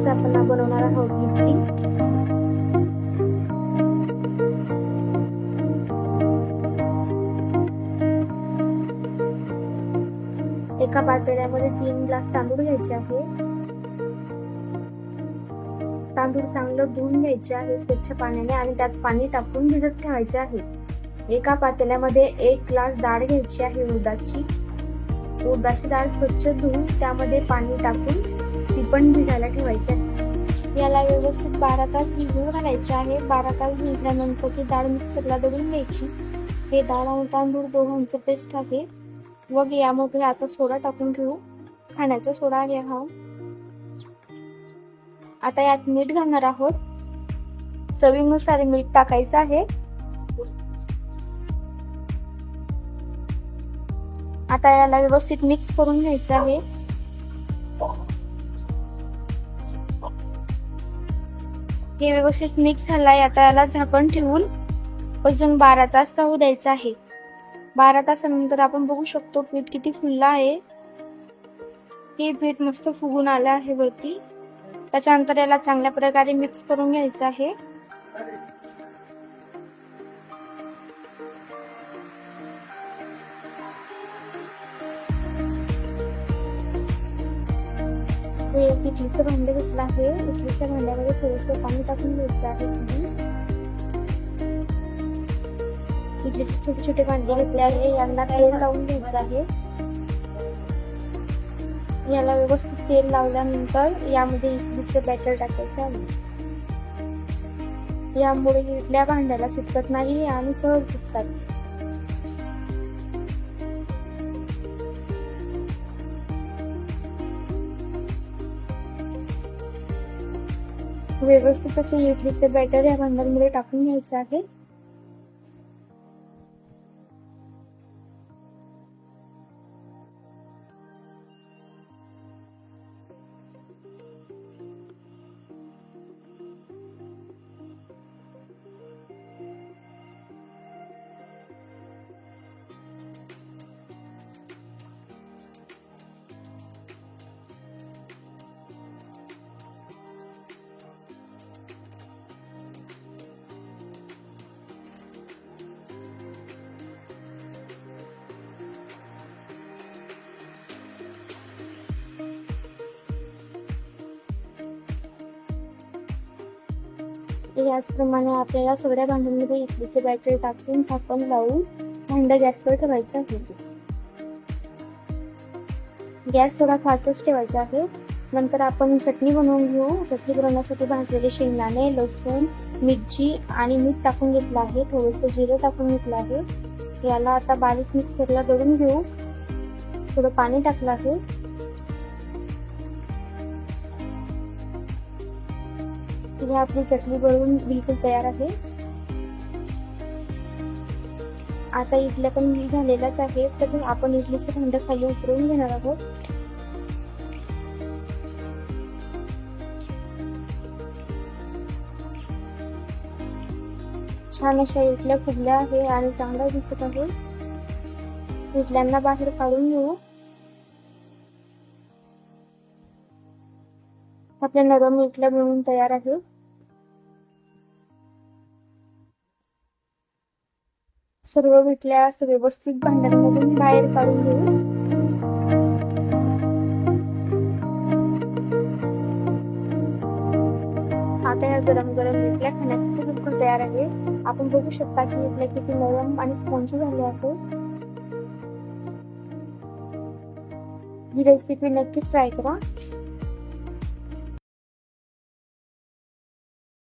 आज आपण बनवणार आहोत इडली। एका पातेल्यामध्ये 3 ग्लास तांदूळ घ्यायचे आहे। तांदूळ चांगलं धुवून घ्यायचे आहे स्वच्छ पाण्याने आणि त्यात पाणी टाकून भिजत ठेवायचे आहे। एका पातेल्यामध्ये 1 ग्लास डाळ घ्यायची आहे उडदाची। उडदाची डाळ स्वच्छ धुवून त्यामध्ये पाणी टाकून ती पण भिजायला ठेवायची आहे। याला व्यवस्थित 12 तास भिजवून घालायचे आहे। 12 तास भिजल्यानंतर ती डाळ मिक्सरला दळून घ्यायची। हे डाळ आणि तांदूळ दोघांचं पेस्ट आहे। व यामध्ये आता सोडा टाकून घेऊ, खाण्याचा सोडा आहे हा। आता यात मीठ घालणार आहोत, चवीनुसार मीठ टाकायचं आहे। आता याला व्यवस्थित मिक्स करून घ्यायचं आहे। हे व्यवस्थित मिक्स झालाय। आता याला झाकण ठेवून अजून 12 तास राहू द्यायचं आहे। 12 तासानंतर आपण बघू शकतो पीठ किती फुललं आहे। हे पीठ मस्त फुगून आलं आहे वरती। त्याच्यानंतर याला चांगल्या प्रकारे मिक्स करून घ्यायचं आहे। हे इडलीचं भांडं घेतलं आहे। इडलीच्या भांड्यामध्ये थोडंसं पाणी टाकून घ्यायचं आहे। इडलीचे छोटे छोटे भांडे घेतले आहे। यांना तेल लावून घ्यायचं आहे। याला व्यवस्थित तेल लावल्यानंतर यामध्ये इडलीचं बॅटर टाकायचं आहे। यामुळे इडल्या भांड्याला चिटकत नाही आणि सहज फुगतात। व्यवस्थित असे इडलीचे बॅटर या भांड्यामध्ये टाकून घ्यायचं आहे। याचप्रमाणे आपल्याला सगळ्या भांड्यांमध्ये इडलीचे बॅटर टाकून झाकण लावून भांडं गॅसवर ठेवायचं आहे। गॅस थोडा फास्टच ठेवायचा आहे। नंतर आपण चटणी बनवून घेऊ। चटणी बनवण्यासाठी भाजलेले शेंगदाणे, लसूण, मिरची आणि मीठ टाकून घेतलं आहे। थोडंसं जिरं टाकून घेतलं आहे। याला आता बारीक मिक्सरला दळून घेऊ। थोडं पाणी टाकलं आहे। आपली चटणी बनवून बिलकुल तयार आहे। आता इडल्या पण झालेलाच आहे। तर आपण इडलीचं भांडं खाली उतरवून घेणार आहोत। छान अशा इडल्या फुगल्या आहे आणि चांगला दिसत आहे। इडल्यांना बाहेर काढून घेऊ। आपल्या नरम इडल्या बनवून तयार आहे। सर्व इडल्या व्यवस्थित भांड्यांमधून बाहेर काढून घेऊ। आता या गरम गरम इडल्या खाण्यासाठी बिलकुल तयार आहे। आपण बघू शकता की इडल्या किती नरम आणि स्पॉन्जी झाली आहे। ही रेसिपी नक्कीच ट्राय करा।